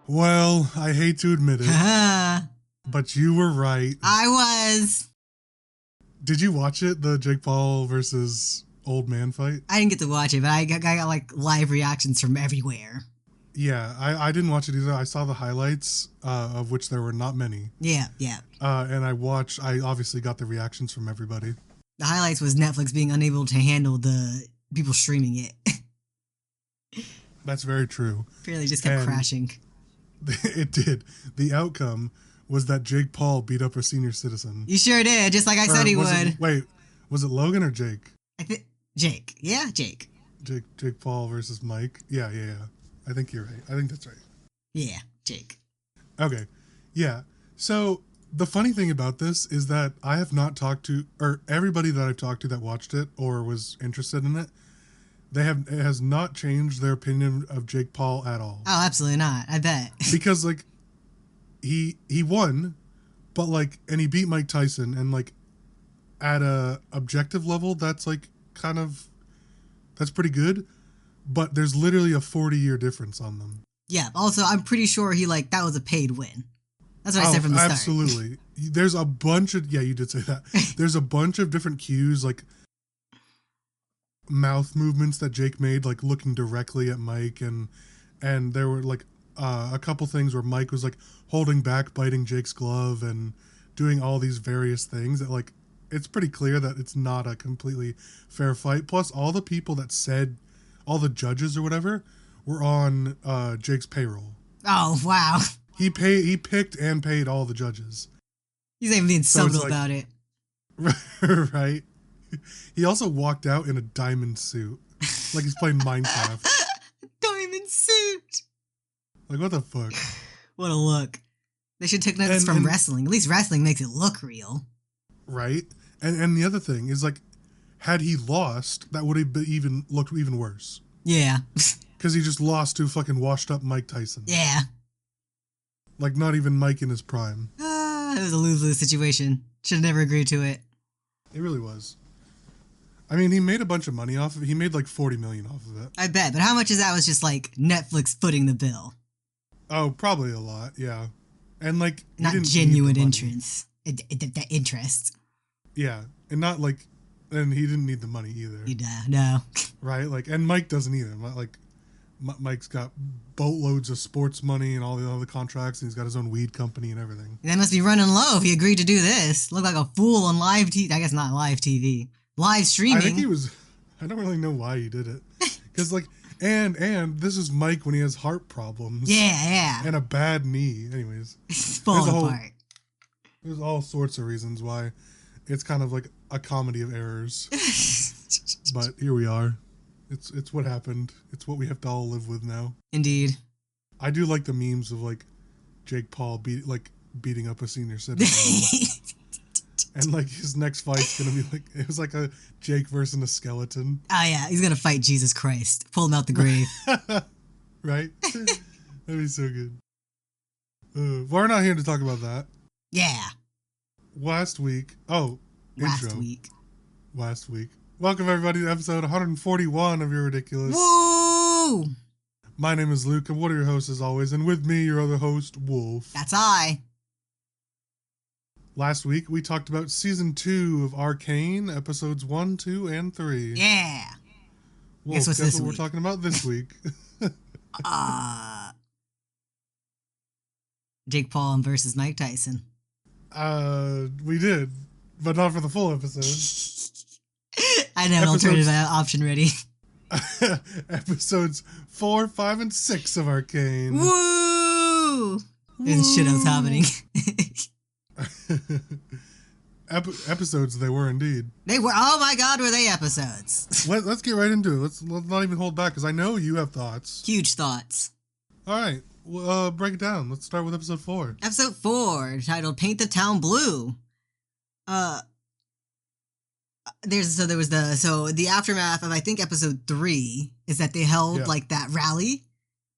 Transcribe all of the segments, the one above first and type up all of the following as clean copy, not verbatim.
Well, I hate to admit it, but you were right. I was. Did you watch it, the Jake Paul versus Old Man fight? I didn't get to watch it, but I got like live reactions from everywhere. Yeah, I didn't watch it either. I saw the highlights, of which there were not many. Yeah. And I obviously got the reactions from everybody. The highlights was Netflix being unable to handle the people streaming it. That's very true. Apparently just kept crashing. It did. The outcome was that Jake Paul beat up a senior citizen. You sure did, just like I said he would. Wait, was it Logan or Jake? I think Jake. Yeah, Jake. Jake Paul versus Mike. Yeah. I think you're right. I think that's right. Yeah, Jake. Okay. Yeah. So the funny thing about this is that I have not talked to, or everybody that I've talked to that watched it or was interested in it, it has not changed their opinion of Jake Paul at all. Oh, absolutely not. I bet. Because like he won, but like, and he beat Mike Tyson, and like at a objective level, that's like that's pretty good. But there's literally a 40-year difference on them. Yeah. Also, I'm pretty sure that was a paid win. That's what I said from the start. Absolutely. There's a bunch of, you did say that. There's a bunch of different cues, like mouth movements that Jake made, like looking directly at Mike, and there were like a couple things where Mike was like holding back, biting Jake's glove, and doing all these various things that like, it's pretty clear that it's not a completely fair fight. Plus all the people that said, all the judges or whatever, were on Jake's payroll. Oh, wow. He picked and paid all the judges. He's not even being subtle about it. Right? He also walked out in a diamond suit. Like he's playing Minecraft. Diamond suit! Like, what the fuck? What a look. They should take notes from wrestling. At least wrestling makes it look real. Right? And the other thing is, like, had he lost, that would have looked even worse. Yeah. Because he just lost to fucking washed up Mike Tyson. Yeah. Like, not even Mike in his prime. It was a lose-lose situation. Should have never agreed to it. It really was. I mean, he made a bunch of money off of it. He made like $40 million off of it. I bet, but how much of that was just like Netflix footing the bill? Oh, probably a lot, yeah. And like, not genuine interest. Interest. Yeah, and not like, and he didn't need the money either. No. Right, like, and Mike doesn't either. Like, Mike's got boatloads of sports money and all the other contracts, and he's got his own weed company and everything. That must be running low if he agreed to do this. Looked like a fool on live TV. I guess not live TV. Live streaming. I think he was. I don't really know why he did it, because like, and this is Mike when he has heart problems. Yeah. And a bad knee. Anyways, falling apart. There's all sorts of reasons why it's kind of like a comedy of errors. But here we are. It's what happened. It's what we have to all live with now. Indeed. I do like the memes of like Jake Paul beating up a senior citizen. And like his next fight's gonna be like, it was like a Jake versus a skeleton. Oh yeah, he's gonna fight Jesus Christ, pull him out the grave. Right? That'd be so good. We're not here to talk about that. Yeah. Last week. Last week. Welcome everybody to episode 141 of Your Ridiculous. Woo! My name is Luke, and one of your hosts as always, and with me, your other host, Wolf. That's I. Last week, we talked about Season 2 of Arcane, episodes 1, 2, and 3. Yeah. Wolf, guess what we're talking about this week? Jake Paul versus Mike Tyson. We did, but not for the full episode. I know, an alternative option ready. Episodes 4, 5, and 6 of Arcane. Woo! There's shit else happening. Episodes they were indeed. They were. Oh my god, were they episodes? Let's get right into it. Let's not even hold back, because I know you have thoughts. Huge thoughts. All right, well, break it down. Let's start with episode 4. Episode 4, titled "Paint the Town Blue." The aftermath of I think episode 3 is that they held like that rally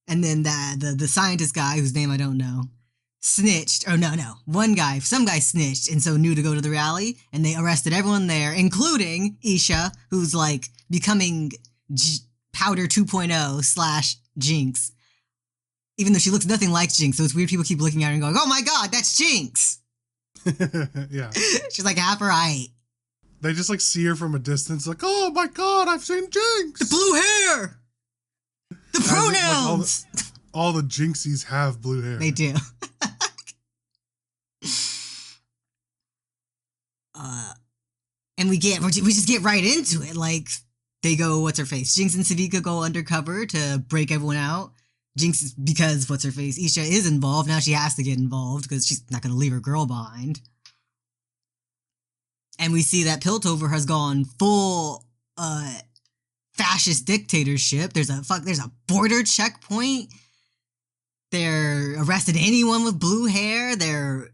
And then the scientist guy, whose name I don't know, snitched. Or no. Some guy snitched and so knew to go to the rally. And they arrested everyone there, including Isha, who's like becoming Powder 2.0 / Jinx. Even though she looks nothing like Jinx. So it's weird people keep looking at her and going, oh my god, that's Jinx. Yeah. She's like half her height. They just like see her from a distance, like, oh my god, I've seen Jinx! The blue hair! The pronouns! Like, all the Jinxies have blue hair. They do. And we just get right into it. Like, they go, what's her face? Jinx and Savika go undercover to break everyone out. Jinx, because what's her face? Isha is involved. Now she has to get involved because she's not going to leave her girl behind. And we see that Piltover has gone full fascist dictatorship. There's a border checkpoint. They're arrested anyone with blue hair. They're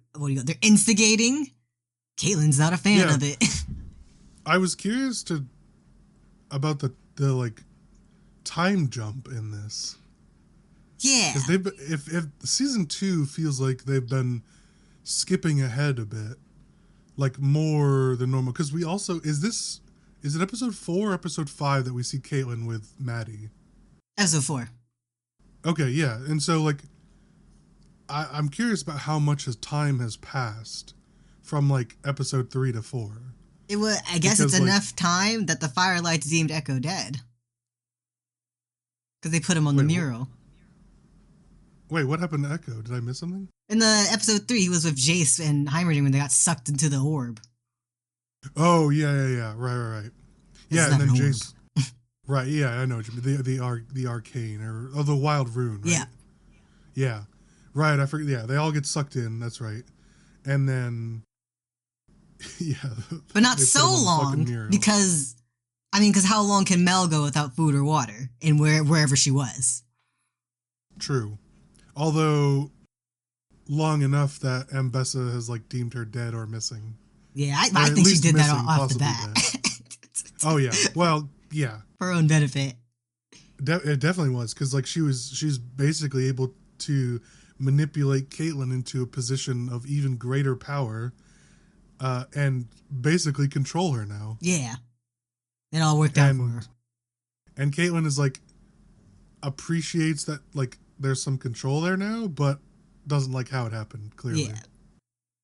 instigating. Caitlyn's not a fan of it. I was curious about the like time jump in this. Yeah. Because if season 2 feels like they've been skipping ahead a bit, like more than normal. Because we also is it episode 4 or episode 5 that we see Caitlyn with Maddie? Episode 4. Okay, yeah, and so like I'm curious about how much time has passed from like episode 3 to 4. I guess it's enough time that the Firelights deemed Echo dead. Because they put him on the mural. Wait, what happened to Echo? Did I miss something? In the episode 3, he was with Jace and Heimerdinger when they got sucked into the orb. Oh, yeah. Right. Yeah, and then Jace... Right, yeah, I know what you mean. The Arcane, or the Wild Rune, right? Yeah. Right, I forget. Yeah, they all get sucked in, that's right. And then... Yeah. But not so long, because how long can Mel go without food or water? And wherever she was. True. Although, long enough that Mbessa has, like, deemed her dead or missing. Yeah, I think she did that off the bat. Oh, yeah. Well, yeah. For her own benefit. It definitely was, because, like, she's basically able to manipulate Caitlyn into a position of even greater power, and basically control her now. Yeah. It all worked out for her. And Caitlyn is, like, appreciates that, like, there's some control there now, but doesn't like how it happened, clearly. Yeah.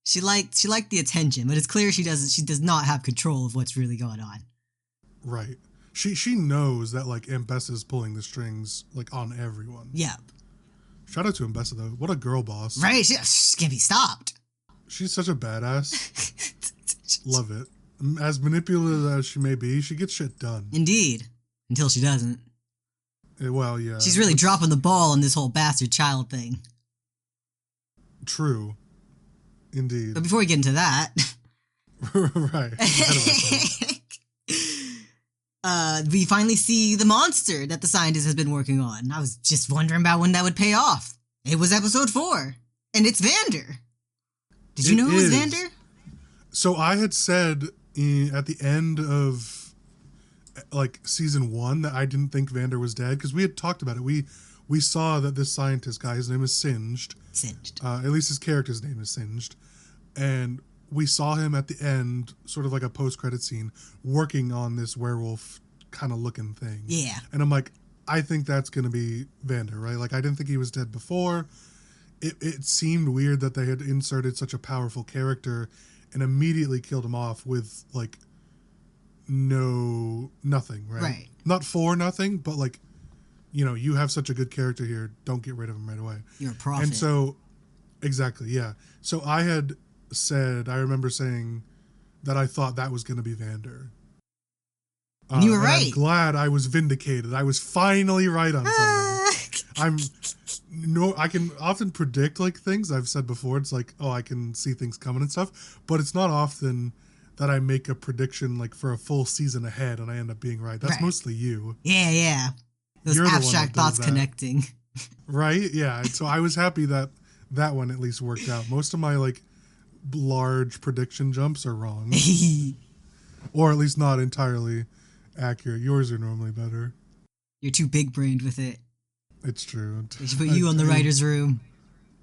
She liked the attention, but it's clear she does not have control of what's really going on. Right. She knows that, like, Mbessa is pulling the strings, like, on everyone. Yep. Shout out to Mbessa, though. What a girl boss. Right, she can't be stopped. She's such a badass. Love it. As manipulative as she may be, she gets shit done. Indeed. Until she doesn't. Well, yeah. She's really dropping the ball on this whole bastard child thing. True. Indeed. But before we get into that... Right. We finally see the monster that the scientist has been working on. I was just wondering about when that would pay off. It was episode 4. And it's Vander. Did you know it was Vander? So I had said at the end of like season 1 that I didn't think Vander was dead, because we had talked about it. We saw that this scientist guy, his name is Singed. At least his character's name is Singed. And we saw him at the end, sort of like a post-credit scene, working on this werewolf kind of looking thing. Yeah. And I'm like, I think that's going to be Vander, right? Like, I didn't think he was dead before. It seemed weird that they had inserted such a powerful character and immediately killed him off with, like, nothing, right? Right. Not for nothing, but, like, you know, you have such a good character here, don't get rid of him right away. You're a prophet. And so, exactly, yeah. So I remember saying that I thought that was going to be Vander. And you were right. I'm glad I was vindicated. I was finally right on something. I can often predict like things. I've said before, it's like, oh, I can see things coming and stuff, but it's not often that I make a prediction like for a full season ahead and I end up being right. That's mostly you. Yeah. Those abstract thoughts connecting. Right? Yeah. So I was happy that one at least worked out. Most of my like large prediction jumps are wrong. Or at least not entirely accurate. Yours are normally better. You're too big-brained with it. It's true. They should put you in the writer's room.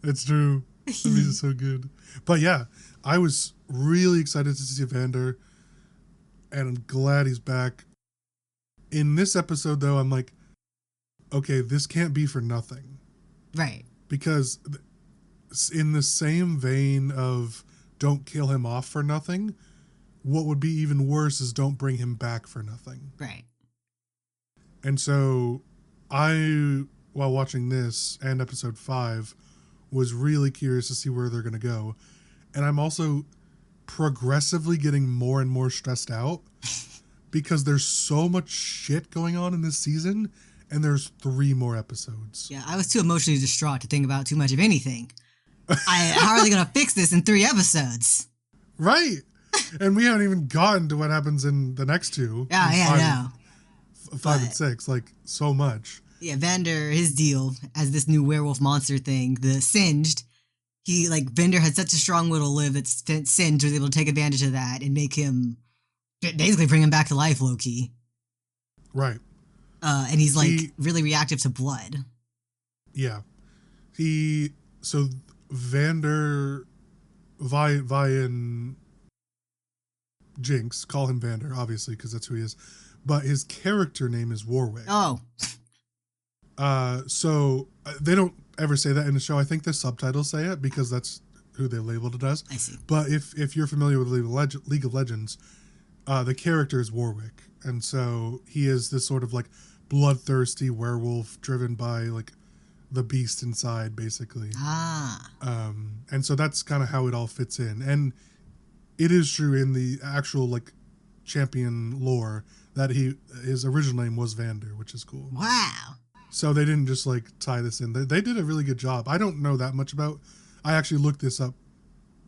It's true. That'd be so good. But yeah, I was really excited to see Vander, and I'm glad he's back. In this episode, though, I'm like, okay, this can't be for nothing. Right. Because in the same vein of don't kill him off for nothing, what would be even worse is don't bring him back for nothing. Right. And so while watching this and episode 5, was really curious to see where they're going to go. And I'm also progressively getting more and more stressed out because there's so much shit going on in this season, and there's 3 more episodes. Yeah, I was too emotionally distraught to think about too much of anything. How are they going to fix this in 3 episodes? Right. And we haven't even gotten to what happens in the next 2. Yeah, I know. 5 and 6, like, so much. Yeah, Vander, his deal as this new werewolf monster thing, the Singed, Vander had such a strong will to live that Singed was able to take advantage of that and make him, basically bring him back to life, low-key. Right. And he's, really reactive to blood. Yeah. So Vander, Vi and Jinx, call him Vander, obviously, because that's who he is. But his character name is Warwick. Oh. So they don't ever say that in the show. I think the subtitles say it because that's who they labeled it as. I see. But if you're familiar with League of Legends, the character is Warwick. And so he is this sort of like bloodthirsty werewolf driven by like the beast inside, basically. And so that's kind of how it all fits in. And it is true in the actual like champion lore that his original name was Vander, which is cool. Wow. So they didn't just like tie this in. They did a really good job. I don't know that much about. I actually looked this up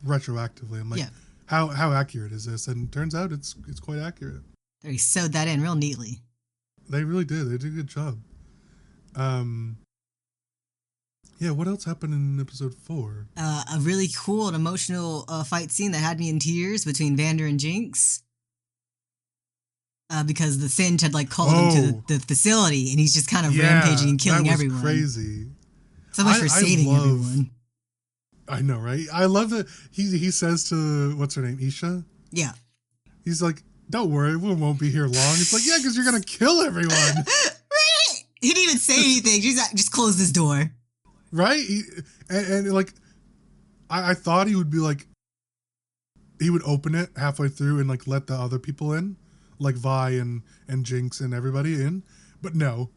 retroactively. I'm like, how accurate is this? And it turns out it's quite accurate. They sewed that in real neatly. They really did. They did a good job. Yeah. What else happened in episode 4? A really cool and emotional fight scene that had me in tears between Vander and Jinx. Because the Singed had like called him to the facility, and he's just kind of rampaging and killing everyone. Crazy. So much for saving everyone. I know, right? I love that he says to what's her name, Isha. Yeah. He's like, "Don't worry, we won't be here long." It's like, yeah, because you're gonna kill everyone. Right. He didn't even say anything. Just closed his door. Right. And like, I thought he would be like, he would open it halfway through and like let the other people in. Like Vi and Jinx and everybody in, but no.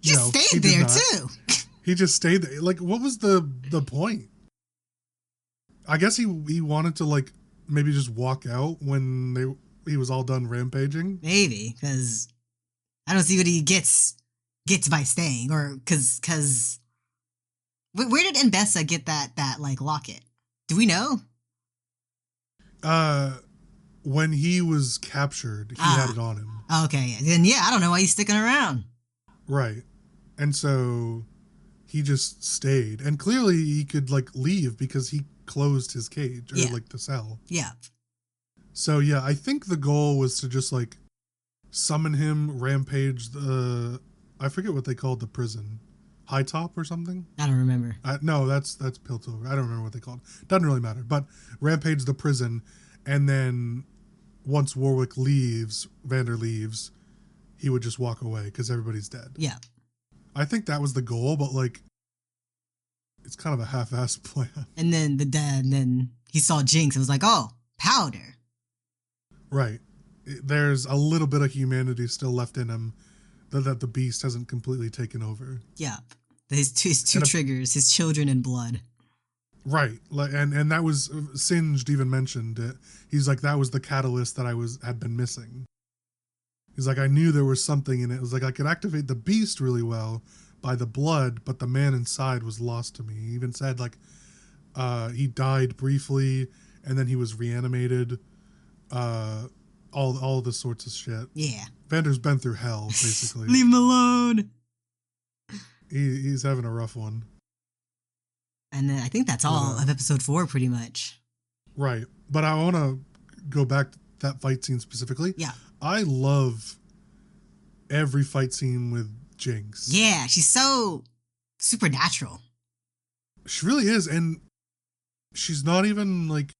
He stayed there too. He just stayed there. Like, what was the point? I guess he wanted to like maybe just walk out when he was all done rampaging. Maybe because I don't see what he gets by staying, or because where did Mbessa get that like locket? Do we know? When he was captured, he had it on him. Okay, then I don't know why he's sticking around. Right. And so he just stayed. And clearly he could like leave because he closed his cage or like the cell. Yeah. So yeah, I think the goal was to just like summon him, rampage I forget what they called the prison. High Top or something? I don't remember. No, that's Piltover. I don't remember what they called. Doesn't really matter. But rampage the prison, and then once Warwick leaves, Vander leaves, he would just walk away because everybody's dead. Yeah. I think that was the goal, but like, it's kind of a half-assed plan. And then he saw Jinx and was like, oh, powder. Right. There's a little bit of humanity still left in him that the beast hasn't completely taken over. Yeah. His two triggers, his children and blood. Right. And that was, Singed even mentioned it. He's like, that was the catalyst that had been missing. He's like, I knew there was something in it. It was like, I could activate the beast really well by the blood, but the man inside was lost to me. He even said like, he died briefly and then he was reanimated. All this sorts of shit. Yeah. Vander's been through hell, basically. Leave him alone. He's having a rough one. And then I think that's all of episode 4, pretty much. Right. But I want to go back to that fight scene specifically. Yeah. I love every fight scene with Jinx. Yeah, she's so supernatural. She really is, and she's not even like,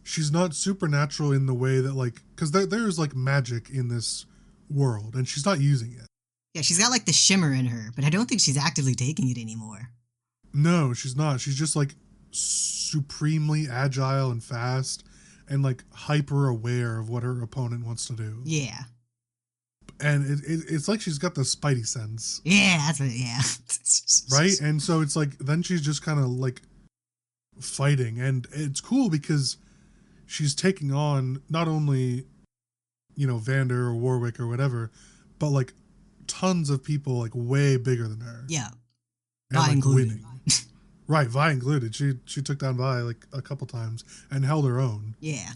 she's not supernatural in the way that like, because there's like magic in this world, and she's not using it. Yeah, she's got like the shimmer in her, but I don't think she's actively taking it anymore. No, she's not. She's just like supremely agile and fast, and like hyper aware of what her opponent wants to do. Yeah. And it's like she's got the spidey sense. Yeah, that's what. Yeah. Right, and so it's like then she's just kind of like fighting, and it's cool because she's taking on not only, you know, Vander or Warwick or whatever, but like tons of people like way bigger than her. Yeah. And Vi like included. winning. Right, Vi included. She took down Vi like a couple times and held her own. Yeah.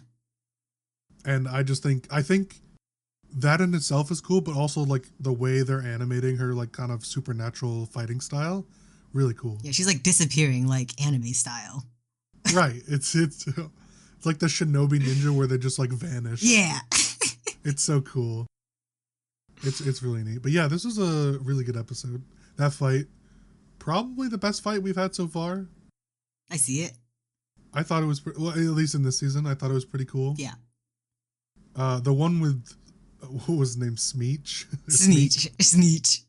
And I think that in itself is cool, but also like the way they're animating her like kind of supernatural fighting style, really cool. Yeah, she's like disappearing like anime style. Right. It's like the Shinobi Ninja where they just like vanish. Yeah. It's so cool. It's really neat. But yeah, this was a really good episode. That fight, probably the best fight we've had so far. I see it. I thought it was, well, at least in this season, I thought it was pretty cool. Yeah. The one with, what was his name? Smeech? Sneech.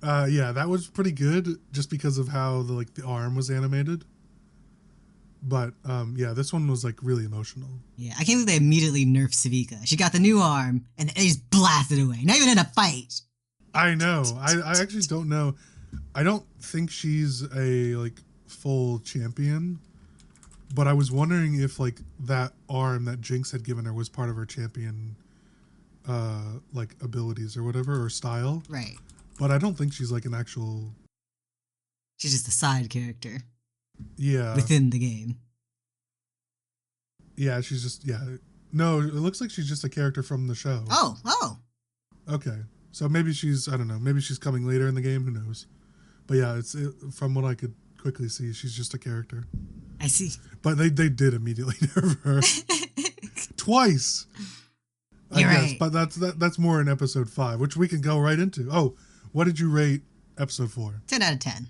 Yeah, that was pretty good just because of how the arm was animated. But yeah, this one was like really emotional. Yeah, I can't believe they immediately nerfed Savika. She got the new arm and they just blasted away. Not even in a fight. I know. I actually don't know. I don't think she's a like full champion, but I was wondering if like that arm that Jinx had given her was part of her champion like abilities or whatever, or style. Right. But I don't think she's like an actual. She's just a side character. Yeah. Within the game. Yeah, she's just, yeah. No, it looks like she's just a character from the show. Oh. Okay. So maybe she's, I don't know, maybe she's coming later in the game, who knows. But yeah, from what I could quickly see, she's just a character. I see. But they did immediately nerf her. Twice! You're I guess, right. but that's more in episode 5, which we can go right into. Oh, what did you rate episode 4? 10 out of 10.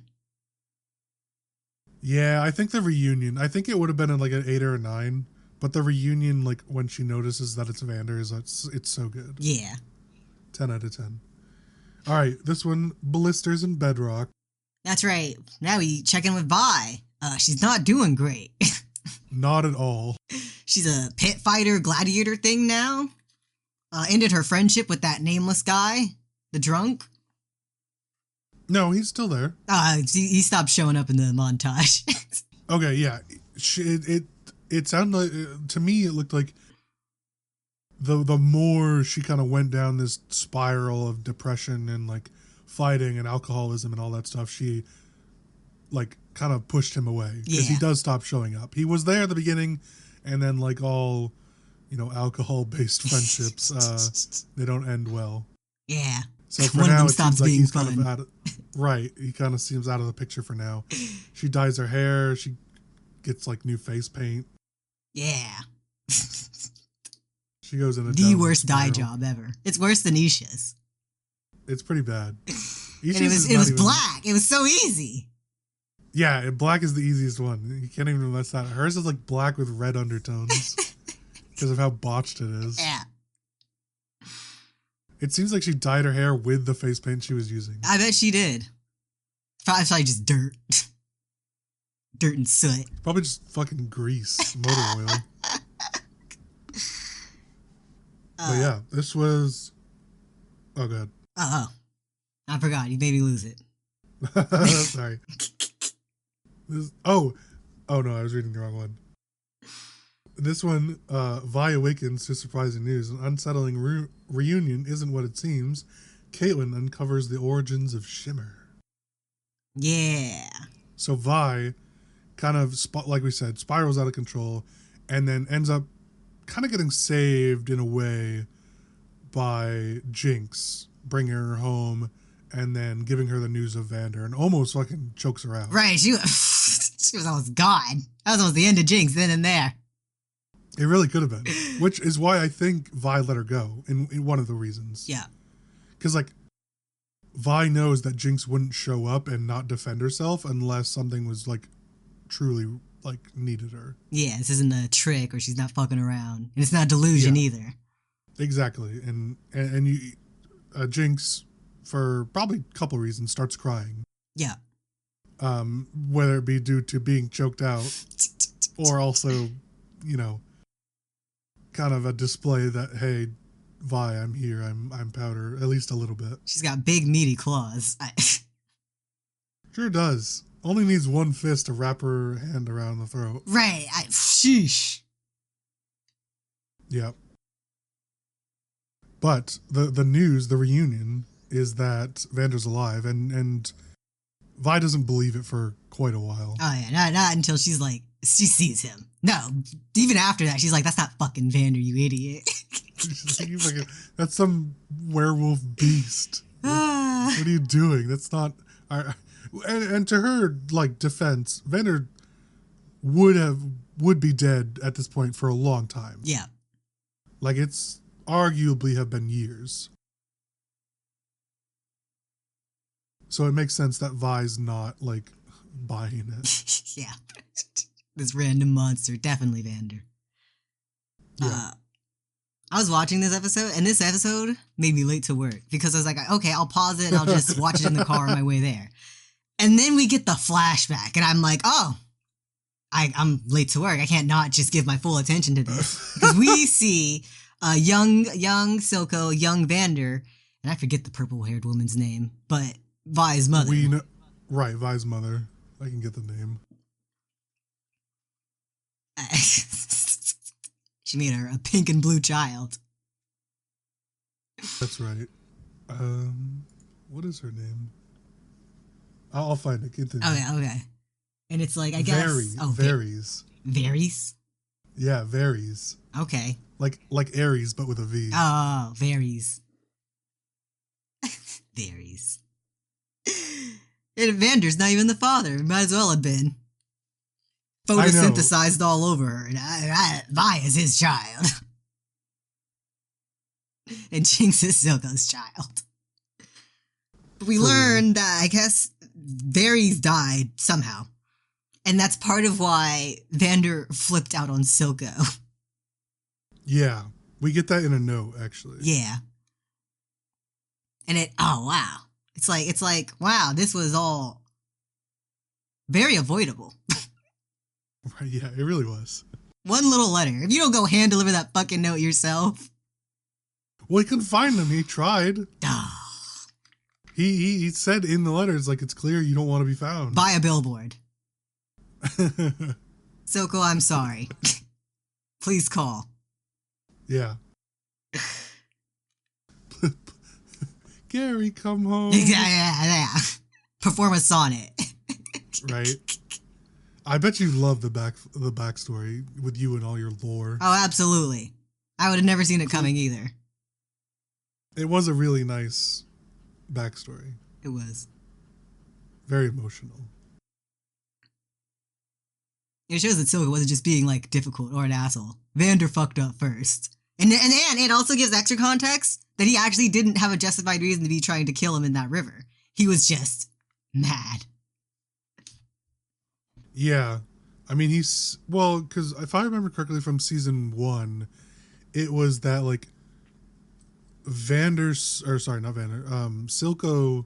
Yeah, I think the reunion. I think it would have been like an 8 or a 9, but the reunion, like when she notices that it's Vander, it's so good. Yeah. 10 out of 10. All right, this one, Blisters and Bedrock. That's right. Now we check in with Vi. She's not doing great. Not at all. She's a pit fighter gladiator thing now. Ended her friendship with that nameless guy, the drunk. No, he's still there. He stopped showing up in the montage. Okay, yeah. It sounded like, to me, it looked like the more she kind of went down this spiral of depression and like fighting and alcoholism and all that stuff, she like kind of pushed him away because he does stop showing up. He was there at the beginning, and then like all, you know, alcohol-based friendships, they don't end well. Yeah. So for One now, of them it stops seems like being he's fun. kind of out of, right. He kind of seems out of the picture for now. She dyes her hair. She gets like new face paint. Yeah. She goes in a The downward worst dye spiral. job ever. It's worse than Isha's. It's pretty bad. And it was black. It was so easy. Yeah, black is the easiest one. You can't even mess that. Hers is like black with red undertones because of how botched it is. Yeah. It seems like she dyed her hair with the face paint she was using. I bet she did. Probably just dirt. Dirt and soot. Probably just fucking grease, motor oil. But yeah, this was. Oh god. Oh. I forgot. You made me lose it. Sorry. Oh no, I was reading the wrong one. This one, Vi awakens to surprising news. An unsettling reunion isn't what it seems. Caitlin uncovers the origins of Shimmer. Yeah. So Vi kind of, like we said, spirals out of control and then ends up kind of getting saved in a way by Jinx, bringing her home and then giving her the news of Vander and almost fucking chokes her out. Right. She was almost gone. That was almost the end of Jinx then and there. It really could have been, which is why I think Vi let her go in one of the reasons. Yeah. Because, like, Vi knows that Jinx wouldn't show up and not defend herself unless something was like truly like needed her. Yeah, this isn't a trick or she's not fucking around. And it's not delusion either. Exactly. And you Jinx, for probably a couple reasons, starts crying. Yeah. Whether it be due to being choked out or also, you know, kind of a display that, hey, Vi, I'm here, I'm Powder, at least a little bit. She's got big meaty claws. Sure does. Only needs one fist to wrap her hand around the throat. Right. Sheesh. Yep. But the news, the reunion, is that Vander's alive, and Vi doesn't believe it for quite a while. Oh yeah, not until she's like, she sees him. No, even after that, she's like, that's not fucking Vander, you idiot. Like, that's some werewolf beast. What are you doing? That's not... And to her, like, defense, Vander would be dead at this point for a long time. Yeah. Like, it's arguably have been years. So it makes sense that Vi's not, like, buying it. Yeah. This random monster, definitely Vander. Yeah. I was watching this episode, and this episode made me late to work because I was like, okay, I'll pause it and I'll just watch it in the car on my way there. And then we get the flashback, and I'm like, oh, I'm late to work. I can't not just give my full attention to this. Because we see young Silco, young Vander, and I forget the purple-haired woman's name, but Vi's mother. Right, Vi's mother. I can get the name. She made her a pink and blue child. That's right. What is her name? I'll find it. Continue. Okay. And it's like, I guess... Varies. Varies? Yeah, varies. Okay. Like Aries, but with a V. Oh, varies. Varies. And Vander's not even the father. Might as well have been. Photosynthesized all over her. And Vi is his child. And Jinx is Silco's child. We learned that, I guess, Varys died somehow. And that's part of why Vander flipped out on Silco. Yeah. We get that in a note, actually. Yeah. And oh, wow. It's like, wow, this was all very avoidable. Right, yeah, it really was. One little letter. If you don't go hand deliver that fucking note yourself. Well, he couldn't find him. He tried. He said in the letter, it's like, it's clear you don't want to be found. Buy a billboard. Silco, I'm sorry. Please call. Yeah. Gary, come home. Yeah. Perform a sonnet. Right. I bet you love the backstory with you and all your lore. Oh, absolutely. I would have never seen it coming either. It was a really nice backstory. It was. Very emotional. It shows that Silco wasn't just being, like, difficult or an asshole. Vander fucked up first. And it also gives extra context that he actually didn't have a justified reason to be trying to kill him in that river. He was just mad. Yeah. I mean, because if I remember correctly from season 1, it was that, like, Silco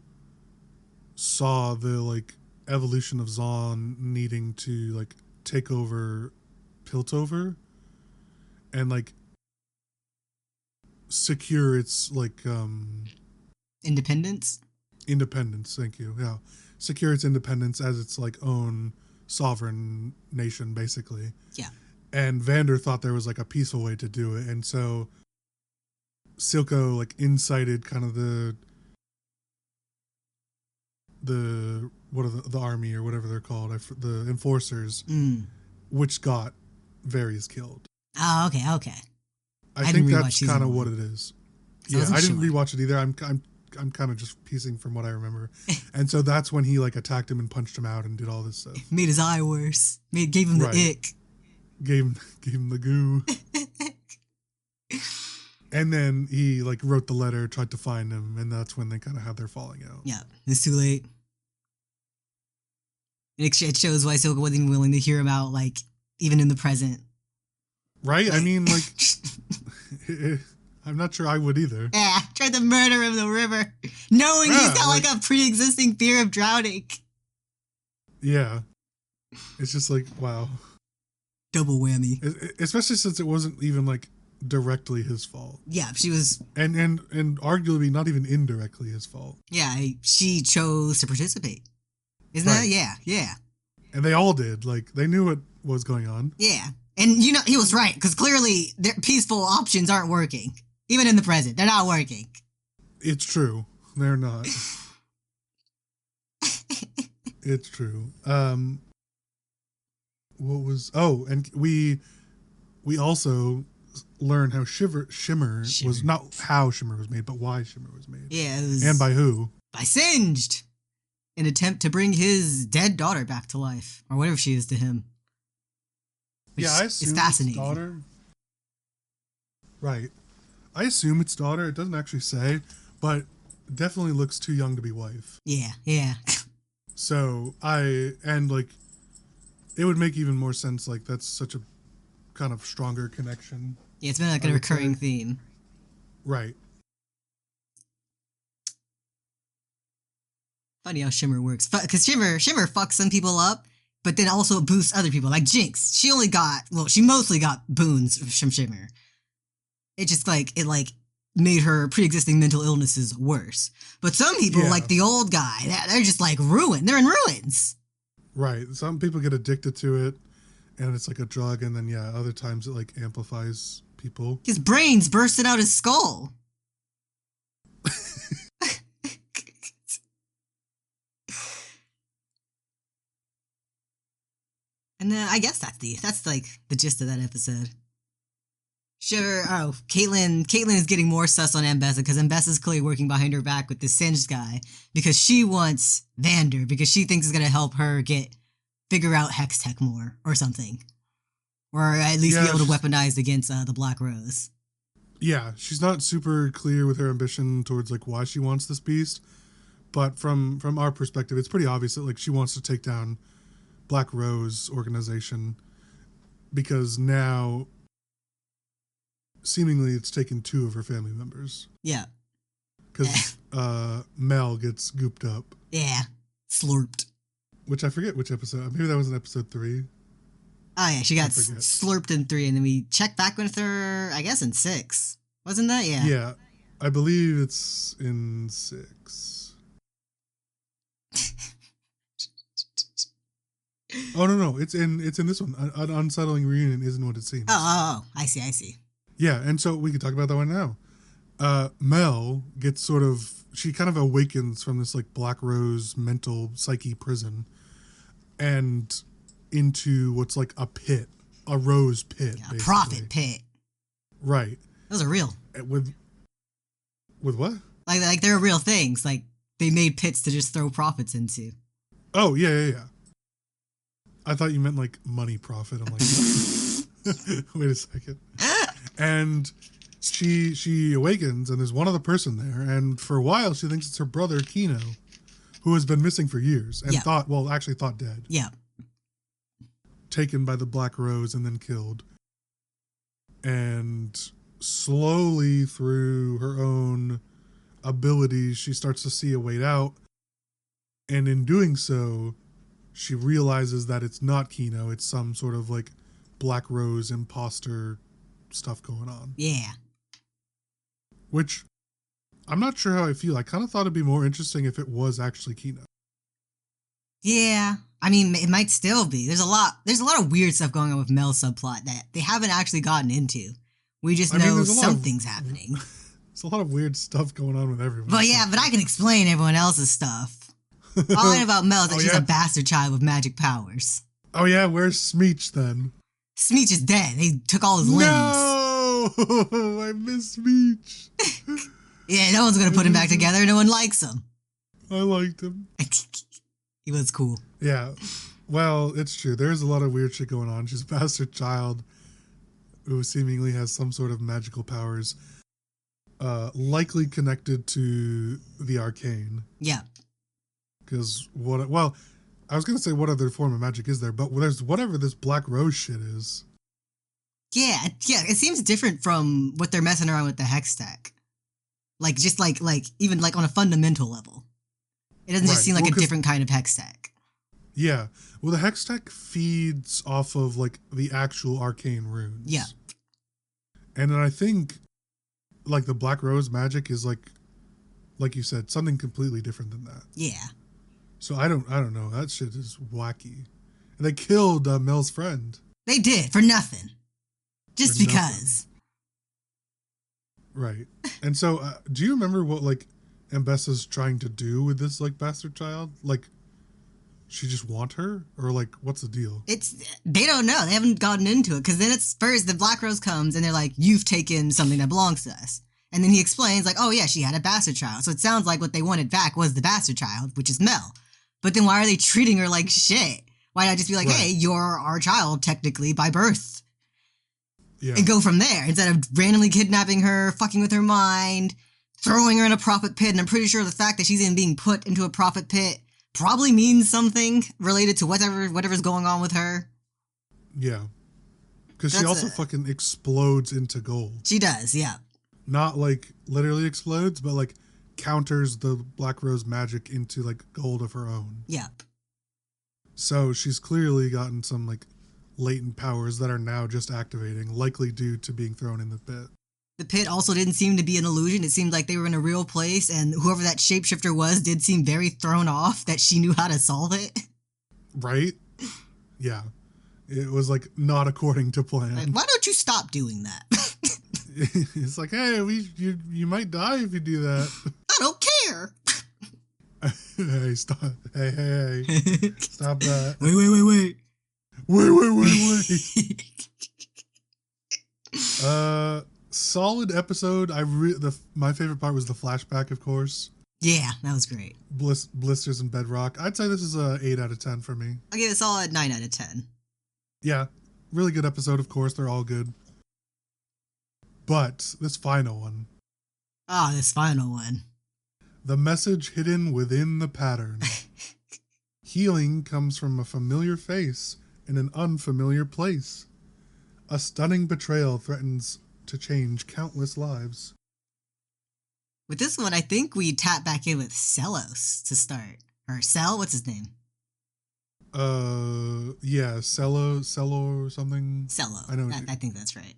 saw the, like, evolution of Zon needing to, like, take over Piltover and, like, secure its, like, Independence, thank you. Yeah. Secure its independence as its, like, own sovereign nation, basically. Yeah. And Vander thought there was, like, a peaceful way to do it. And so Silco, like, incited kind of the army or whatever they're called, the enforcers, which got Varys killed. Oh, okay. I think that's kind of what it is. Yeah, I didn't rewatch it either. I'm kind of just piecing from what I remember. And so that's when he, like, attacked him and punched him out and did all this stuff. Made his eye worse. Gave him the ick. Gave him the goo. And then he like wrote the letter, tried to find him, and that's when they kind of had their falling out. Yeah, it's too late. It shows why Silka wasn't even willing to hear him out, like, even in the present. Right? Like, I mean, like, I'm not sure I would either. Yeah, tried to murder him in the river, knowing he's got like a pre-existing fear of drowning. Yeah. It's just like, wow. Double whammy. Especially since it wasn't even like directly his fault. Yeah, she was, and arguably not even indirectly his fault. Yeah, she chose to participate. Isn't right. that? Yeah, yeah. And they all did. Like, they knew what was going on. Yeah, and you know he was right because clearly their peaceful options aren't working. Even in the present, they're not working. It's true. They're not. It's true. What was? Oh, and we also learn how Shimmer was not how Shimmer was made, but why Shimmer was made. Yeah, it was, and by who? By Singed, an attempt to bring his dead daughter back to life, or whatever she is to him. Yeah, I assume it's fascinating. It's daughter. Right, I assume it's daughter. It doesn't actually say, but definitely looks too young to be wife. Yeah, yeah. So it would make even more sense. Like, that's such a kind of stronger connection. Yeah, it's been like a recurring theme. Right. Funny how Shimmer works. Because Shimmer fucks some people up, but then also boosts other people. Like Jinx. She mostly got boons from Shimmer. It just made her pre-existing mental illnesses worse. But some people, like the old guy, they're just like ruined. They're in ruins. Right. Some people get addicted to it, and it's like a drug, and then, other times it, like, amplifies people. His brains bursted out his skull. And then I guess that's the gist of that episode. Sure. Oh, Caitlin is getting more sus on Ambessa because Ambessa's clearly working behind her back with the Singed guy because she wants Vander because she thinks it's gonna help her figure out Hex Tech more or something, or at least be able to weaponize against the Black Rose. Yeah, she's not super clear with her ambition towards like why she wants this beast, but from our perspective, it's pretty obvious that like she wants to take down Black Rose organization because now seemingly it's taken 2 of her family members. Yeah. Because Mel gets gooped up. Yeah. Slurped. Which I forget which episode. Maybe that was in episode 3. Oh, yeah. She got slurped in 3, and then we checked back with her, I guess, in 6. Wasn't that? Yeah. Yeah. I believe it's in 6. Oh, no. It's in this one. An unsettling reunion isn't what it seems. Oh. I see. Yeah, and so we can talk about that one now. Mel gets she kind of awakens from this like Black Rose mental psyche prison and into what's like a pit, a rose pit. Yeah, a profit pit. Right. Those are real. With what? Like they're real things. Like they made pits to just throw profits into. Oh, yeah. I thought you meant like money profit. I'm like, wait a second. And she awakens, and there's one other person there, and for a while she thinks it's her brother Kino, who has been missing for years and thought dead. Yeah. Taken by the Black Rose and then killed. And slowly through her own abilities, she starts to see a way out. And in doing so, she realizes that it's not Kino, it's some sort of like Black Rose imposter stuff going on. Yeah. Which I'm not sure how I feel. I kind of thought it'd be more interesting if it was actually Kino. Yeah. I mean, it might still be. There's a lot of weird stuff going on with Mel's subplot that they haven't actually gotten into. We just know something's happening. There's a lot of weird stuff going on with everyone. But yeah, but I can explain everyone else's stuff. All I know about Mel is that she's a bastard child with magic powers. Oh yeah, where's Smeech then? Smeech is dead. They took all his limbs. No! I miss Smeech. Yeah, no one's gonna put him back together. No one likes him. I liked him. He was cool. Yeah. Well, it's true. There's a lot of weird shit going on. She's a bastard child who seemingly has some sort of magical powers. likely connected to the Arcane. Yeah. Because well, I was gonna say what other form of magic is there, but there's whatever this Black Rose shit is. Yeah, it seems different from what they're messing around with the hex tech. Like, just like even like on a fundamental level. It doesn't just seem like a different kind of hex tech. Yeah. Well, the hex tech feeds off of like the actual arcane runes. Yeah. And then I think like the Black Rose magic is like you said, something completely different than that. Yeah. So I don't know. That shit is wacky. And they killed Mel's friend. They did for nothing. Just for because. Nothing. Right. And so do you remember what like Ambessa's trying to do with this like bastard child? Like she just want her, or like what's the deal? They don't know. They haven't gotten into it, because then it's first the Black Rose comes and they're like, you've taken something that belongs to us. And then he explains like, oh yeah, she had a bastard child. So it sounds like what they wanted back was the bastard child, which is Mel. But then why are they treating her like shit? Why not just be like, right. Hey, you're our child technically by birth. Yeah. And go from there, instead of randomly kidnapping her, fucking with her mind, throwing her in a profit pit. And I'm pretty sure the fact that she's even being put into a profit pit probably means something related to whatever's going on with her. Yeah. Because she also fucking explodes into gold. She does, yeah. Not like literally explodes, but like counters the Black Rose magic into like gold of her own. Yep. So she's clearly gotten some like latent powers that are now just activating, likely due to being thrown in the pit. The pit also didn't seem to be an illusion. It seemed like they were in a real place, and whoever that shapeshifter was did seem very thrown off that she knew how to solve it. Right? Yeah. It was like not according to plan. Like, why don't you stop doing that? It's like, hey, you might die if you do that. I don't care. Hey, stop. Hey. Stop that. Wait. Wait. Solid episode. My favorite part was the flashback, of course. Yeah, that was great. Blisters and Bedrock. I'd say this is a 8 out of 10 for me. I'll give it a solid 9 out of 10. Yeah, really good episode, of course. They're all good. But this final one. This final one. The message hidden within the pattern. Healing comes from a familiar face in an unfamiliar place. A stunning betrayal threatens to change countless lives. With this one, I think we tap back in with Celos to start. Or Cell, what's his name? Yeah, Cello or something. Cello. I know. I think that's right.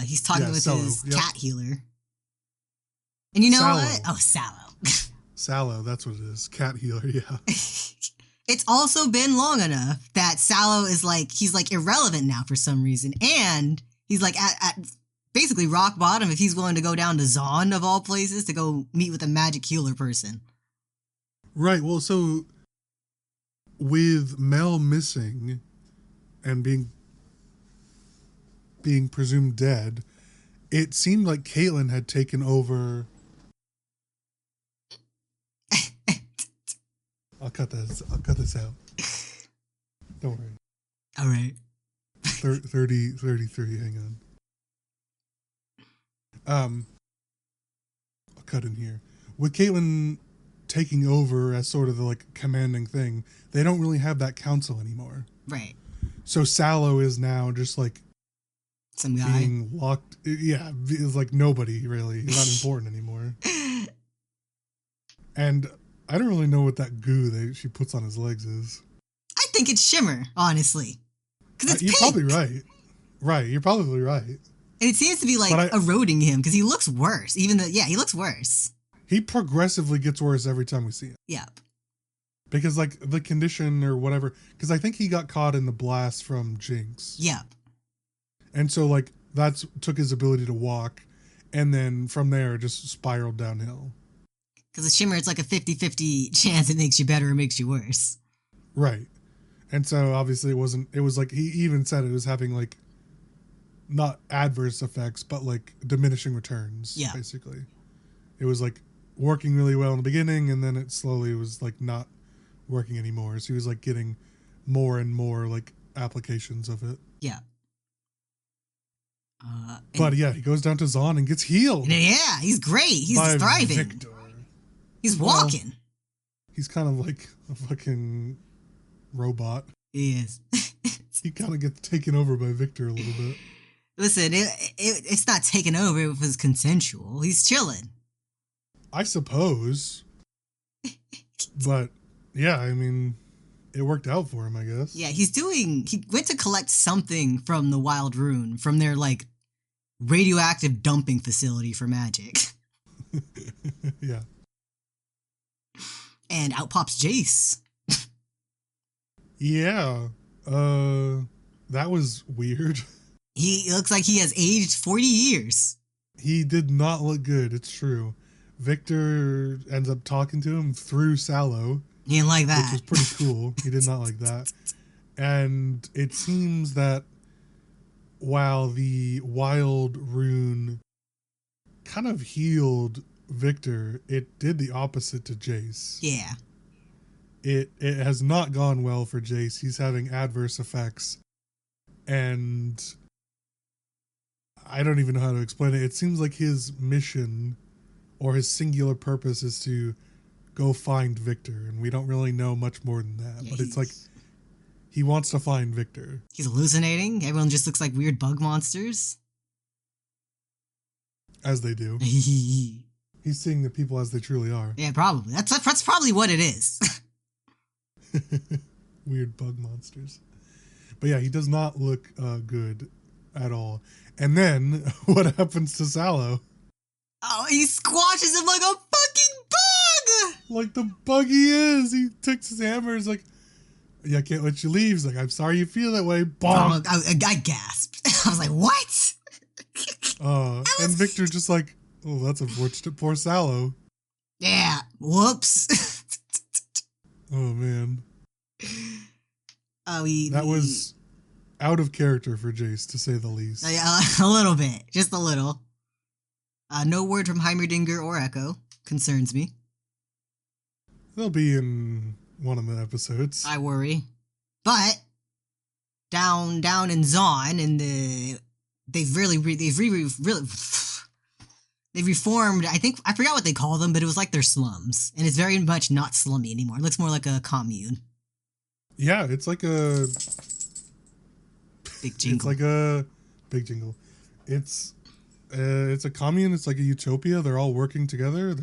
He's talking with Cello, his yep. cat healer. And you know Sallow. what? Oh, Sallow. Sallow, that's what it is. Cat healer, yeah. It's also been long enough that Sallow is like, he's like irrelevant now for some reason. And he's like at basically rock bottom if he's willing to go down to Zaun of all places to go meet with a magic healer person. Right, well, so with Mel missing and being presumed dead, it seemed like Caitlin had taken over. I'll cut this out. Don't worry. All right. 33, hang on. I'll cut in here. With Caitlin taking over as sort of the like commanding thing, they don't really have that council anymore. Right. So Sallow is now just like some guy being locked. Yeah, it's like nobody really. He's not important anymore. And I don't really know what that goo she puts on his legs is. I think it's shimmer, honestly. Because it's You're pink. probably right. Right, you're probably right. And it seems to be like eroding him because he looks worse. He looks worse. He progressively gets worse every time we see him. Yep. Because like the condition or whatever, because I think he got caught in the blast from Jinx. Yep. And so like that's took his ability to walk, and then from there just spiraled downhill. Because with Shimmer, it's like a 50-50 chance it makes you better or makes you worse. Right. And so obviously it was like he even said it was having like not adverse effects, but like diminishing returns, basically. It was like working really well in the beginning, and then it slowly was like not working anymore. So he was like getting more and more like applications of it. Yeah. But yeah, he goes down to Zahn and gets healed. Yeah, he's great. He's by thriving. Victor. He's walking. He's kind of like a fucking robot. He is. He kind of gets taken over by Victor a little bit. Listen, it's not taken over if it's consensual. He's chilling. I suppose. But yeah, I mean, it worked out for him, I guess. Yeah, he went to collect something from the Wild Rune, from their, like, radioactive dumping facility for magic. Yeah. And out pops Jace. Yeah. That was weird. He looks like he has aged 40 years. He did not look good, it's true. Victor ends up talking to him through Sallow. He didn't like that. Which was pretty cool. He did not like that. And it seems that while the Wild Rune kind of healed Victor, it did the opposite to Jace. Yeah. It has not gone well for Jace. He's having adverse effects. And I don't even know how to explain it. It seems like his mission or his singular purpose is to go find Victor. And we don't really know much more than that. Yeah, but it's like he wants to find Victor. He's hallucinating. Everyone just looks like weird bug monsters. As they do. He's seeing the people as they truly are. Yeah, probably. That's probably what it is. Weird bug monsters. But yeah, he does not look good at all. And then what happens to Sallow? Oh, he squashes him like a fucking bug! Like the bug he is. He takes his hammer. He's like, yeah, I can't let you leave. He's like, I'm sorry you feel that way. Bonk. I gasped. I was like, what? And Victor just like, oh, that's unfortunate. Poor Sallow. Yeah. Whoops. Oh, man. That was out of character for Jace, to say the least. A little bit. Just a little. No word from Heimerdinger or Echo. Concerns me. They'll be in one of the episodes. I worry. But down in Zahn, and they've reformed. I forgot what they call them, but it was like their slums, and it's very much not slummy anymore. It looks more like a commune. Yeah, it's like a big jingle. It's like a big jingle. It's a commune. It's like a utopia. They're all working together.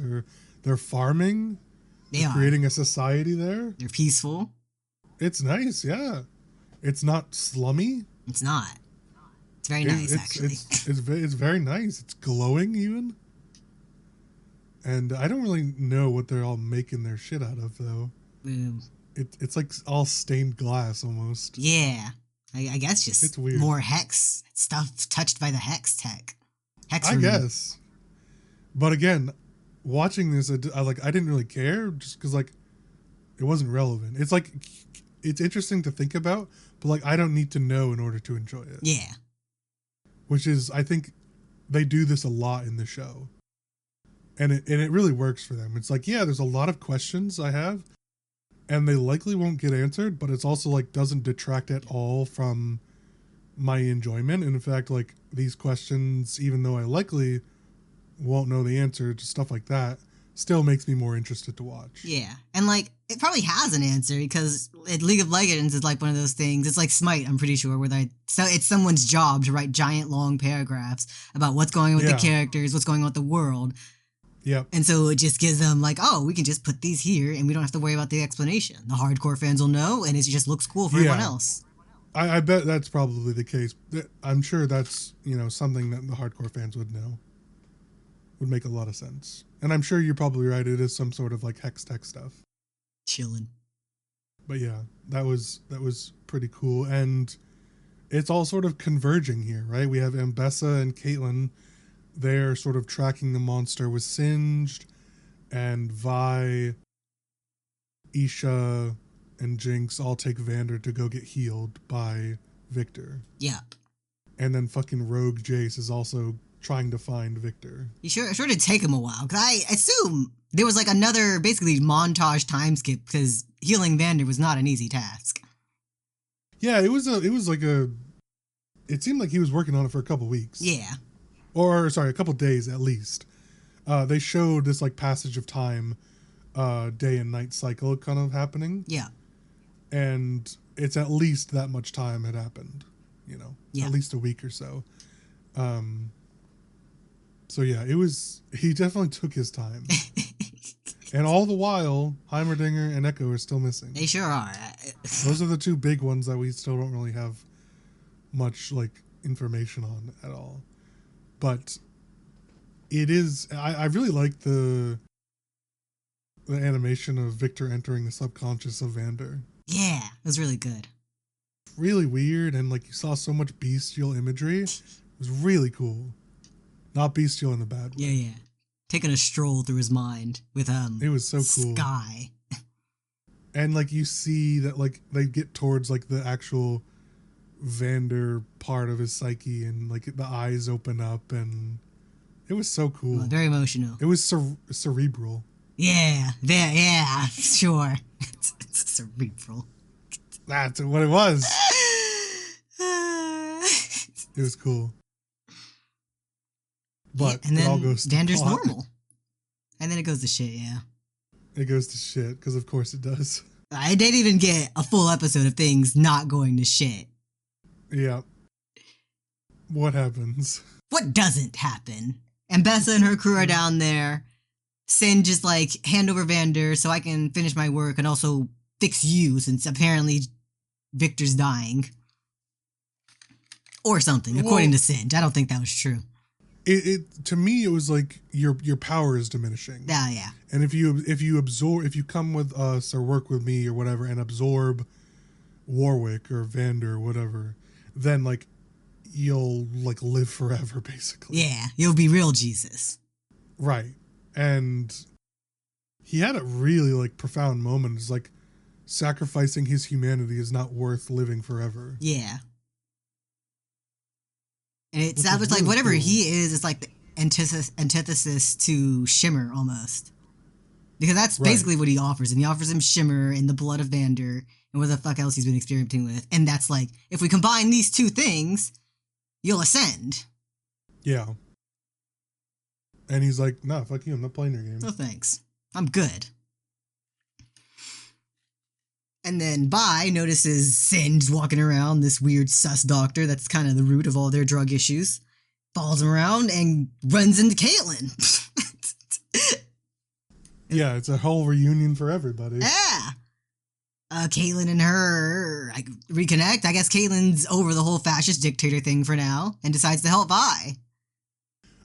They're farming. They're creating a society there. They're peaceful. It's nice, yeah. It's not slummy. It's not. It's very nice, actually. It's very nice. It's glowing, even. And I don't really know what they're all making their shit out of, though. It's like all stained glass, almost. Yeah. I guess just it's weird. More hex stuff touched by the hex tech. I guess. But again, watching this, I didn't really care, just because, like, it wasn't relevant. It's like, it's interesting to think about, but, like, I don't need to know in order to enjoy it. Yeah. Which is, I think, they do this a lot in the show. And it really works for them. It's like, yeah, there's a lot of questions I have, and they likely won't get answered, but it's also, like, doesn't detract at all from my enjoyment. And in fact, like, these questions, even though I likely won't know the answer to stuff like that, still makes me more interested to watch. Yeah. And, like, it probably has an answer, because League of Legends is like one of those things. It's like Smite, I'm pretty sure, where it's someone's job to write giant long paragraphs about what's going on with the characters, what's going on with the world. Yep. And so it just gives them, like, oh, we can just put these here and we don't have to worry about the explanation. The hardcore fans will know, and it just looks cool for everyone else. I bet that's probably the case. I'm sure that's, something that the hardcore fans would know. Would make a lot of sense. And I'm sure you're probably right. It is some sort of, like, hex tech stuff. Chilling. But yeah, that was pretty cool. And it's all sort of converging here, right? We have Ambessa and Caitlyn. They're sort of tracking the monster with Singed, and Vi, Isha, and Jinx all take Vander to go get healed by Victor. Yep. And then fucking Rogue Jace is also trying to find Victor. You sure did take him a while, because I assume there was like another basically montage time skip, because healing Vander was not an easy task. Yeah, it it seemed like he was working on it for a couple weeks. Yeah. Or, sorry, a couple days at least. They showed this, like, passage of time, day and night cycle kind of happening. Yeah. And it's at least that much time had happened, you know, at least a week or so. So yeah, he definitely took his time. And all the while, Heimerdinger and Echo are still missing. They sure are. Those are the two big ones that we still don't really have much, like, information on at all. But it is, I really like the animation of Victor entering the subconscious of Vander. Yeah, it was really good. Really weird, and, like, you saw so much bestial imagery. It was really cool. Not bestial in the bad way. Yeah. Taking a stroll through his mind with it was so cool. Sky. And, like, you see that, like, they get towards, like, the actual Vander part of his psyche, and, like, the eyes open up, and it was so cool. Well, very emotional. It was cerebral. Yeah, sure. It's cerebral. That's what it was. It was cool. But and then it all goes to Vander's pot. normal. And then it goes to shit, yeah. It goes to shit, because of course it does. I didn't even get a full episode of things not going to shit. Yeah. What happens? What doesn't happen? And Bessa and her crew are down there. Sin just, like, hand over Vander so I can finish my work and also fix you, since apparently Victor's dying. Or something, according to Singe. I don't think that was true. It to me, it was like your power is diminishing. Yeah. And if you come with us or work with me or whatever and absorb Warwick or Vander or whatever, then, like, you'll, like, live forever, basically. Yeah, you'll be real Jesus. Right. And he had a really, like, profound moment. It's like, sacrificing his humanity is not worth living forever. Yeah. And it sounds like whatever he is like the antithesis to Shimmer, almost. Because that's basically what he offers. And he offers him Shimmer and the blood of Vander and what the fuck else he's been experimenting with. And that's like, if we combine these two things, you'll ascend. Yeah. And he's like, nah, fuck you, I'm not playing your game. No thanks. I'm good. And then Bai notices Singe walking around, this weird sus doctor that's kind of the root of all their drug issues. Follows him around and runs into Caitlyn. Yeah, it's a whole reunion for everybody. Yeah. Caitlyn and her reconnect. I guess Caitlyn's over the whole fascist dictator thing for now and decides to help Bai.